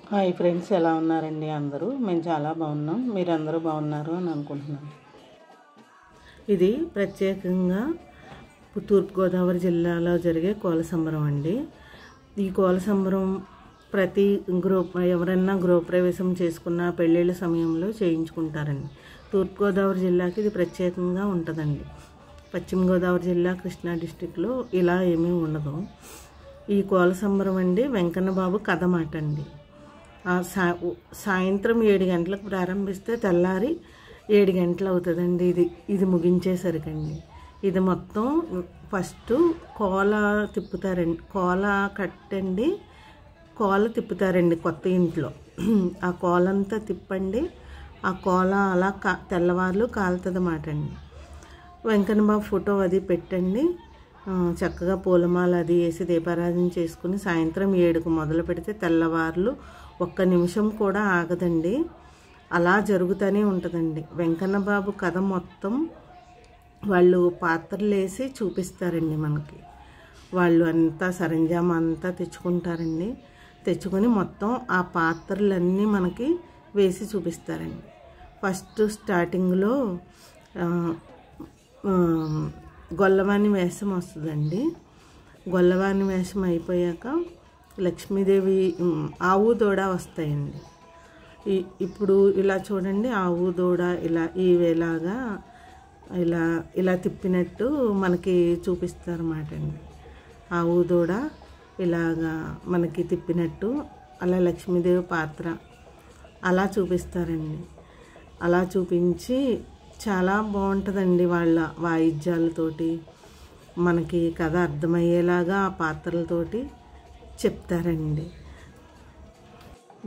Hi friends, ఎలా ఉన్నారండి అందరూ? మేము చాలా బాగున్నాం. మీరందరూ బాగున్నారు అని అనుకుంటున్నాను. ఇది ప్రత్యేకంగా తూర్పుగోదావరి జిల్లాలో జరిగే కోల సంబరం అండి. ఈ కోల సంబరం ప్రతి ఎవరైనా గృహప్రవేశం చేసుకున్న పెళ్ళిళ్ళ సమయంలో చేయించుకుంటారండి. తూర్పుగోదావరి జిల్లాకి ఇది ప్రత్యేకంగా ఉంటుందండి. పశ్చిమ గోదావరి జిల్లా కృష్ణా డిస్టిక్లో ఇలా ఏమీ ఉండదు. ఈ కోల సంబరం అండి వెంకన్న బాబు కథ మాట అండి. సాయంత్రం 7 గంటలకు ప్రారంభిస్తే తెల్లారి 7 గంటలు అవుతుందండి. ఇది ముగించేసరికండి. ఇది మొత్తం ఫస్ట్ కోల తిప్పుతారండి. కోల కట్టండి, కోల తిప్పుతారండి కొత్త ఇంట్లో. ఆ కోలంతా తిప్పండి. ఆ కోల అలా తెల్లవార్లు కాలుతుంది అన్నమాట అండి. వెంకన్నబాబు ఫోటో అది పెట్టండి. చక్కగా పూలమాల అది వేసి దీపారాధన చేసుకుని సాయంత్రం 7కు మొదలు పెడితే తెల్లవార్లు ఒక్క నిమిషం కూడా ఆగదండి. అలా జరుగుతూనే ఉంటుందండి. వెంకన్నబాబు కథ మొత్తం వాళ్ళు పాత్రలు వేసి చూపిస్తారండి మనకి. వాళ్ళు అంతా సరంజామా అంతా తెచ్చుకుంటారండి. తెచ్చుకొని మొత్తం ఆ పాత్రలన్నీ మనకి వేసి చూపిస్తారండి. ఫస్ట్ స్టార్టింగ్లో గొల్లవాణి వేషం వస్తుందండి. గొల్లవాణి వేషం అయిపోయాక లక్ష్మీదేవి ఆవు దూడ వస్తాయండి. ఇప్పుడు ఇలా చూడండి, ఆవు దూడ ఇవేలాగా ఇలా తిప్పినట్టు మనకి చూపిస్తారన్నమాట అండి. ఆవు దూడ ఇలాగా మనకి తిప్పినట్టు అలా లక్ష్మీదేవి పాత్ర అలా చూపిస్తారండి. అలా చూపించి చాలా బాగుంటుందండి. వాళ్ళ వాయిద్యాలతోటి మనకి కథ అర్థమయ్యేలాగా ఆ పాత్రలతోటి చెప్తారండి.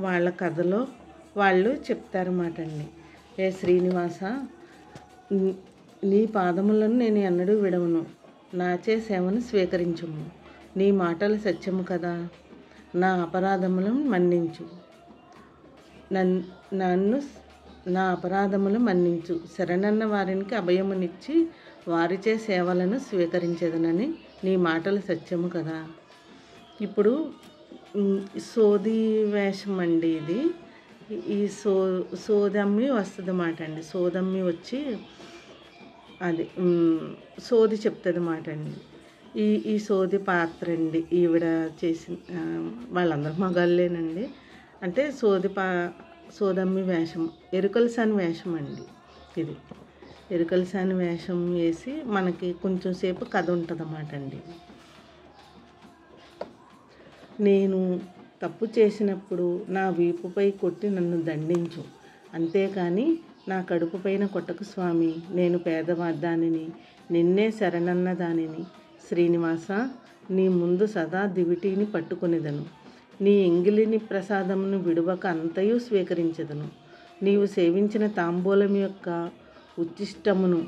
వాళ్ళ కథలో వాళ్ళు చెప్తారన్నమాట అండి. ఏ శ్రీనివాస, నీ పాదములను నేను ఎన్నడూ విడవను, నాచే సేవను స్వీకరించుము. నీ మాటలు సత్యము కదా, నా అపరాధములను మన్నించు. నా అపరాధములు మన్నించు. శరణన్న వారికి అభయమునిచ్చి వారిచే సేవలను స్వీకరించదనని నీ మాటలు సత్యము కదా. ఇప్పుడు సోది వేషం అండి. ఈ సోదమ్మి వస్తుంది అన్నమాట అండి. సోదమ్మి వచ్చి అది సోది చెప్తుంది అన్నమాట అండి. ఈ సోది పాత్ర అండి. ఈవిడ చేసిన వాళ్ళందరూ మగాళ్ళేనండి. అంటే సోదమ్మి వేషం, ఎరుకలసాని వేషం అండి. ఇది ఎరుకలసాని వేషం వేసి మనకి కొంచెం సేపు కథ ఉంటుంది అన్నమాట అండి. నేను తప్పు చేసినప్పుడు నా వీపుపై కొట్టి నన్ను దండించు, అంతేకాని నా కడుపు పైన కొట్టకు స్వామి. నేను పేదవాదానిని, నిన్నే శరణన్న దానిని. శ్రీనివాస, నీ ముందు సదా దివిటీని పట్టుకొనిదను. నీ ఎంగిలిని ప్రసాదమును విడువక అంతయు స్వీకరించదను. నీవు సేవించిన తాంబూలం యొక్క ఉచ్చిష్టమును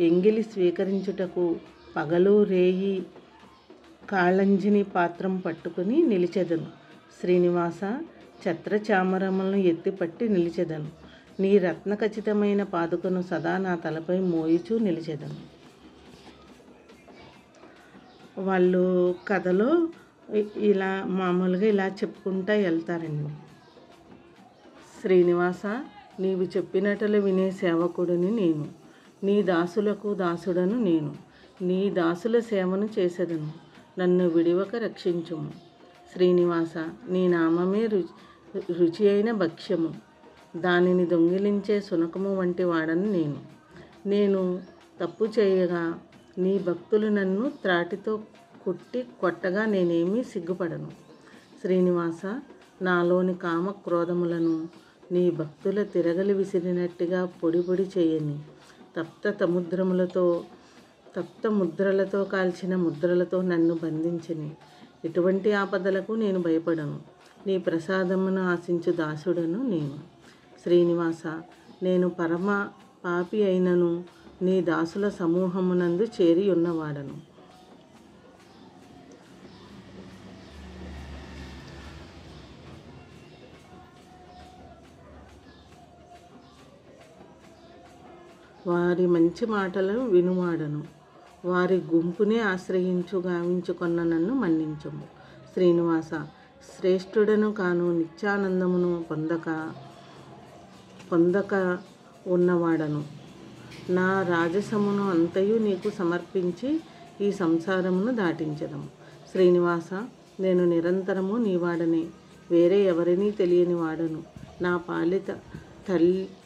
ఎంగిలి స్వీకరించుటకు పగలు రేయి కాళంజిని పాత్రం పట్టుకుని నిలిచెదను. శ్రీనివాస, ఛత్రచామరములను ఎత్తిపట్టి నిలిచెదను. నీ రత్న ఖచ్చితమైన పాదుకను సదా నా తలపై మోయిచూ నిలిచెదను. వాళ్ళు కథలో ఇలా మామూలుగా ఇలా చెప్పుకుంటూ వెళ్తారండి. శ్రీనివాస, నీవు చెప్పినట్లు వినే సేవకుడిని నేను, నీ దాసులకు దాసుడను నేను. నీ దాసుల సేవను చేసేదను, నన్ను విడివక రక్షించుము. శ్రీనివాస, నీ నామమే రుచి అయిన భక్ష్యము, దానిని దొంగిలించే సునకము వంటి వాడను నేను తప్పు చేయగా నీ భక్తులు నన్ను త్రాటితో కొట్టగా నేనేమీ సిగ్గుపడను. శ్రీనివాస, నాలోని కామ క్రోధములను నీ భక్తుల తిరగలి విసిరినట్టుగా పొడి పొడి చేయని. తప్త ముద్రలతో కాల్చిన ముద్రలతో నన్ను బంధించని. ఎటువంటి ఆపదలకు నేను భయపడను. నీ ప్రసాదమును ఆశించు దాసుడను నేను. శ్రీనివాస, నేను పరమ పాపి అయినను నీ దాసుల సమూహమునందు చేరి ఉన్నవాడను. వారి మంచి మాటలను వినువాడను. వారి గుంపునే ఆశ్రయించు గావించుకొన్న నన్ను మన్నించుము. శ్రీనివాస, శ్రేష్ఠుడను కాను, నిత్యానందమును పొందక ఉన్నవాడను. నా రాజసమును అంతయు నీకు సమర్పించి ఈ సంసారమును దాటించదము. శ్రీనివాస, నేను నిరంతరము నీవాడనే, వేరే ఎవరినీ తెలియని వాడను. నా పాలిత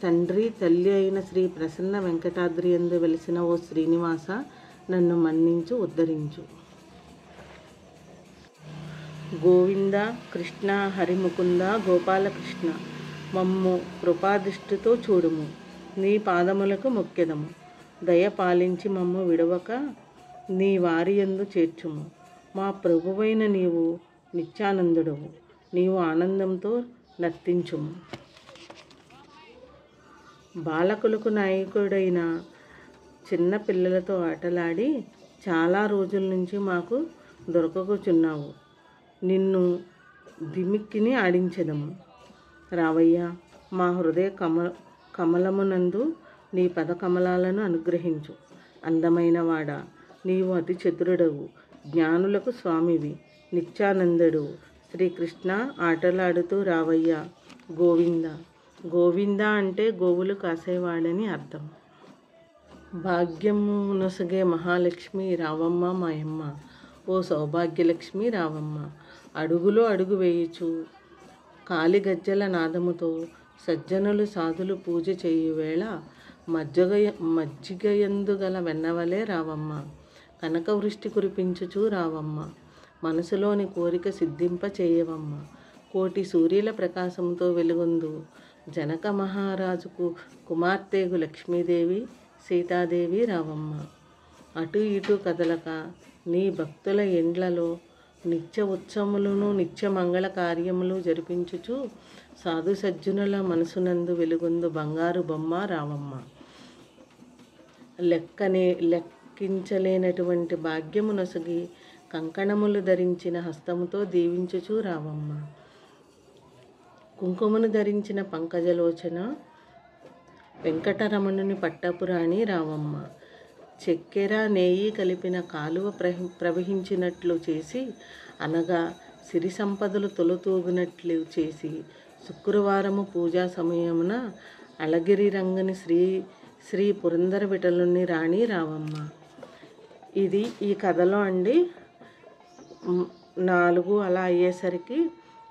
తండ్రి తల్లి అయిన శ్రీ ప్రసన్న వెంకటాద్రి యందు వెలిసిన ఓ శ్రీనివాస, నన్ను మన్నించు, ఉద్ధరించు. గోవింద, కృష్ణ, హరిముకుంద, గోపాలకృష్ణ, మమ్ము కృపాదృష్టితో చూడుము. నీ పాదములకు మొక్కెదము. దయ పాలించి మమ్ము విడవక నీ వారి యందు చేర్చుము. మా ప్రభువైన నీవు నిత్యానందుడవు. నీవు ఆనందంతో నర్తించుము. బాలకులకు నాయకుడైన చిన్న పిల్లలతో ఆటలాడి చాలా రోజుల నుంచి మాకు దొరకకుచున్నావు. నిన్ను దిమిక్కిని ఆడించెదము. రావయ్య, మా హృదయ కమలమునందు నీ పద కమలాలను అనుగ్రహించు. అందమైన వాడా, నీవు అతి చతురుడవు, జ్ఞానులకు స్వామివి, నిత్యానందుడు. శ్రీకృష్ణ, ఆటలాడుతూ రావయ్య. గోవింద. గోవింద అంటే గోవులు కాసేవాడని అర్థం. భాగ్యము నొసగే మహాలక్ష్మి రావమ్మ మాయమ్మ. ఓ సౌభాగ్యలక్ష్మి రావమ్మ. అడుగులో అడుగు వేయుచు కాలిగజ్జల నాదముతో సజ్జనులు సాధులు పూజ చేయు వేళ మజ్జిగయందు గల వెన్నవలే రావమ్మ. కనకవృష్టి కురిపించుచూ రావమ్మ. మనసులోని కోరిక సిద్ధింప చేయవమ్మ. కోటి సూర్యుల ప్రకాశంతో వెలుగొందు జనక మహారాజుకు కుమార్తెగు లక్ష్మీదేవి సీతాదేవి రావమ్మ. అటు ఇటు కదలక నీ భక్తుల ఎండ్లలో నిత్య ఉత్సవములను నిత్య మంగళ కార్యములు జరిపించుచు సాధు సజ్జనుల మనసునందు వెలుగొందు బంగారు బొమ్మ రావమ్మ. లెక్కించలేనటువంటి భాగ్యము నొసగి కంకణములు ధరించిన హస్తముతో దీవించుచూ రావమ్మ. కుంకుమను ధరించిన పంకజలోచన వెంకటరమణుని పట్టపురాణి రావమ్మ. చక్కెర నెయ్యి కలిపిన కాలువ ప్రవహించినట్లు చేసి, అనగా సిరి సంపదలు తొలతూగినట్లు చేసి, శుక్రవారము పూజా సమయమున అళగిరి రంగని శ్రీ పురందర విఠలుని రాణి రావమ్మ. ఇది ఈ కథలో అండి 4 అలా అయ్యేసరికి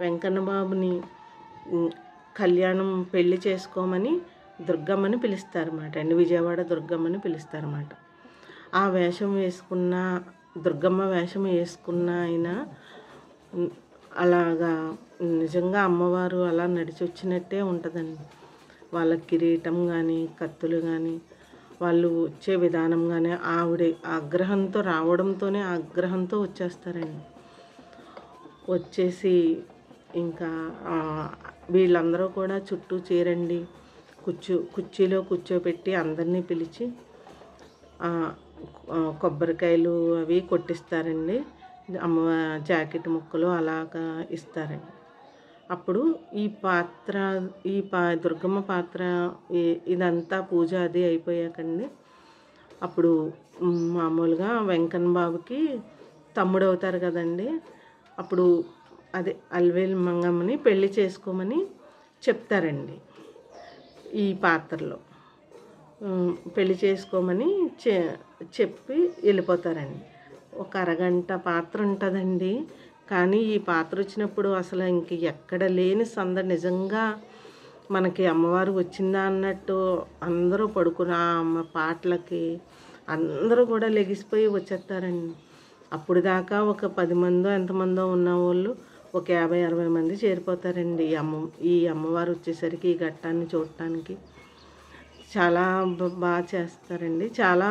వెంకన్నబాబుని కళ్యాణం పెళ్లి చేసుకోమని దుర్గమ్మని పిలుస్తారన్నమాట అండి. విజయవాడ దుర్గమ్మని పిలుస్తారన్నమాట. ఆ వేషం వేసుకున్న దుర్గమ్మ వేషం వేసుకున్న ఆయన అలాగా నిజంగా అమ్మవారు అలా నడిచి వచ్చినట్టే ఉంటుందండి. వాళ్ళ కిరీటం కానీ కత్తులు కానీ వాళ్ళు వచ్చే విధానం కానీ ఆవిడ ఆగ్రహంతో రావడంతోనే ఆగ్రహంతో వచ్చేస్తారండి. వచ్చేసి ఇంకా వీళ్ళందరూ కూడా చుట్టూ చేరండి, కుర్చీలో కూర్చోపెట్టి అందరినీ పిలిచి కొబ్బరికాయలు అవి కొట్టిస్తారండి. జాకెట్ ముక్కలు అలాగా ఇస్తారండి. అప్పుడు ఈ దుర్గమ్మ పాత్ర ఇదంతా పూజ అది అయిపోయాకండి అప్పుడు మామూలుగా వెంకన్న బాబుకి తమ్ముడు అవుతారు కదండి. అప్పుడు అదే అలివేలు మంగమ్మని పెళ్లి చేసుకోమని చెప్తారండి. ఈ పాత్రలో పెళ్లి చేసుకోమని చెప్పి వెళ్ళిపోతారండి. ఒక అరగంట పాత్ర ఉంటుందండి. కానీ ఈ పాత్ర వచ్చినప్పుడు అసలు ఇంక ఎక్కడ లేని సందడి, నిజంగా మనకి అమ్మవారు వచ్చిందా అన్నట్టు అందరూ పడుకున్న అమ్మ పాటలకి అందరూ కూడా లెగిసిపోయి వచ్చేస్తారండి. అప్పుడు దాకా ఒక 10 మందో ఎంతమందో ఉన్న వాళ్ళు ఒక 50-60 మంది చేరిపోతారండి ఈ అమ్మవారు వచ్చేసరికి ఈ ఘట్టాన్ని చూడటానికి. చాలా బాగా చేస్తారండి. చాలా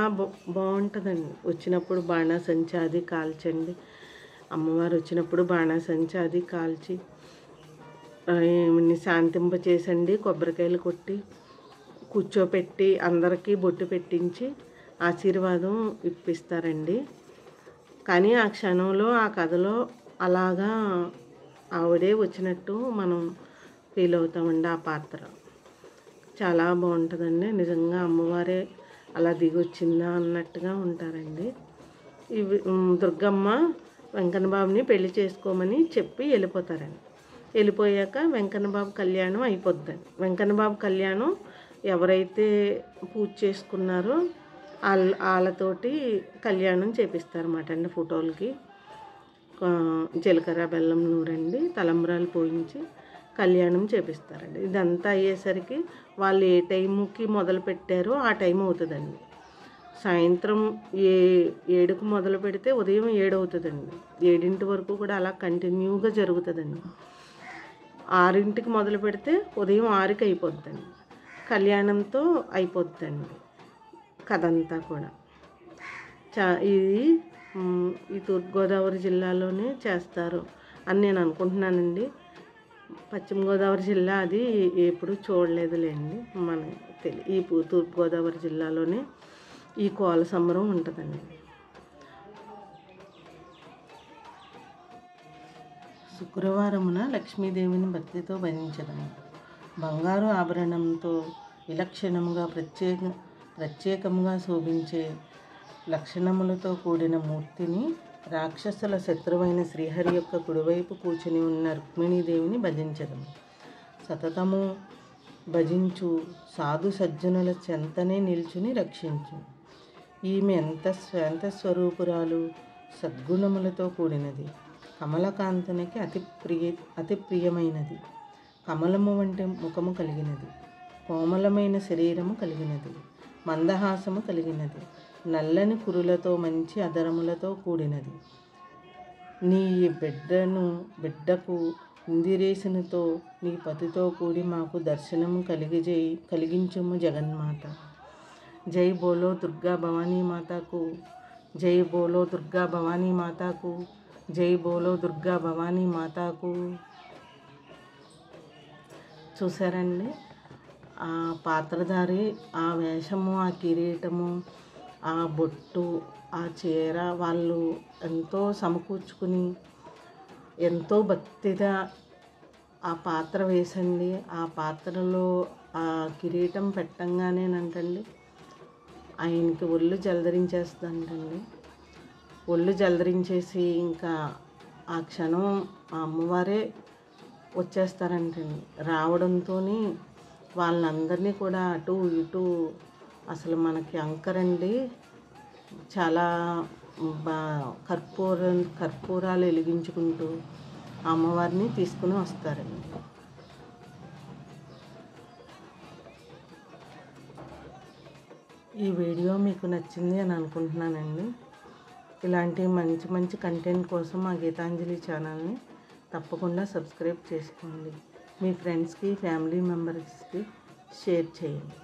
బాగుంటుందండి. వచ్చినప్పుడు బాణాసంచా అది కాల్చండి. అమ్మవారు వచ్చినప్పుడు బాణాసంచా అది కాల్చి శాంతింప చేసండి. కొబ్బరికాయలు కొట్టి కూర్చోపెట్టి అందరికీ బొట్టు పెట్టించి ఆశీర్వాదం ఇప్పిస్తారండి. కానీ ఆ క్షణంలో ఆ కథలో అలాగా ఆవిడే వచ్చినట్టు మనం ఫీల్ అవుతామండి. ఆ పాత్ర చాలా బాగుంటుందండి. నిజంగా అమ్మవారే అలా దిగొచ్చిందా అన్నట్టుగా ఉంటారండి. దుర్గమ్మ వెంకన్న బాబుని పెళ్లి చేసుకోమని చెప్పి వెళ్ళిపోతారండి. వెళ్ళిపోయాక వెంకన్న బాబు కళ్యాణం అయిపోద్దండి. వెంకన్న బాబు కళ్యాణం ఎవరైతే పూజ చేసుకున్నారో వాళ్ళతోటి కళ్యాణం చేపిస్తారన్నమాట అండి. ఫోటోలకి జీలకర్ర బెల్లం నూరండి తలంబ్రాలు పోయించి కళ్యాణం చేపిస్తారండి. ఇదంతా అయ్యేసరికి వాళ్ళు ఏ టైంకి మొదలు పెట్టారో ఆ టైం అవుతుందండి. సాయంత్రం 7కు మొదలు పెడితే ఉదయం 7 అవుతుందండి. 7 వరకు కూడా అలా కంటిన్యూగా జరుగుతుందండి. 6కి మొదలు పెడితే ఉదయం 6కి అయిపోద్దండి. కళ్యాణంతో అయిపోద్దండి కథంతా కూడా. ఇది ఈ తూర్పుగోదావరి జిల్లాలోనే చేస్తారు అని నేను అనుకుంటున్నానండి. పశ్చిమ గోదావరి జిల్లా అది ఎప్పుడు చూడలేదులేండి. ఈ తూర్పుగోదావరి జిల్లాలోనే ఈ కోల సంబరం ఉంటుందండి. శుక్రవారమున లక్ష్మీదేవిని భక్తితో భజించదము. బంగారు ఆభరణంతో విలక్షణముగా ప్రత్యేకముగా శోభించే లక్షణములతో కూడిన మూర్తిని రాక్షసుల శత్రువైన శ్రీహరి యొక్క కుడివైపు కూర్చుని ఉన్న రుక్మిణీదేవిని భజించదము. సతతము భజించు సాధు సజ్జనుల చెంతనే నిల్చుని రక్షించు. ఈమె ఎంత స్వరూపురాలు, సద్గుణములతో కూడినది, కమలకాంతునికి అతి ప్రియమైనది, కమలము వంటి ముఖము కలిగినది, కోమలమైన శరీరము కలిగినది, మందహాసము కలిగినది, నల్లని కురులతో మంచి అధరములతో కూడినది. నీ బిడ్డకు ఇందిరేశునితో నీ పతితో కూడి మాకు దర్శనము కలిగించుము జగన్మాత. జై బోలో దుర్గా భవానీ మాతాకు, జై బోలో దుర్గా భవానీ మాతాకు, జై బోలో దుర్గా భవానీ మాతాకు. చూసారండి, ఆ పాత్రధారి ఆ వేషము, ఆ కిరీటము, ఆ బొట్టు, ఆ చీర వాళ్ళు ఎంతో సమకూర్చుకుని ఎంతో భక్తిగా ఆ పాత్ర వేసండి. ఆ పాత్రలో ఆ కిరీటం పెట్టంగానేనంటండి ఆయనకి ఒళ్ళు జలధరించేస్తుందంటండి. ఒళ్ళు జలధరించేసి ఇంకా ఆ క్షణం ఆ అమ్మవారే వచ్చేస్తారంటండి. రావడంతో వాళ్ళందరినీ కూడా అటు ఇటు అసలు మనకి అంకరండి చాలా కర్పూరాలు వెలిగించుకుంటూ అమ్మవారిని తీసుకుని వస్తారండి. ఈ వీడియో మీకు నచ్చింది అని అనుకుంటున్నానండి. ఇలాంటి మంచి మంచి కంటెంట్ కోసం మా గీతాంజలి ఛానల్ని తప్పకుండా సబ్స్క్రైబ్ చేసుకోండి. మీ ఫ్రెండ్స్కి, ఫ్యామిలీ మెంబర్స్కి షేర్ చేయండి.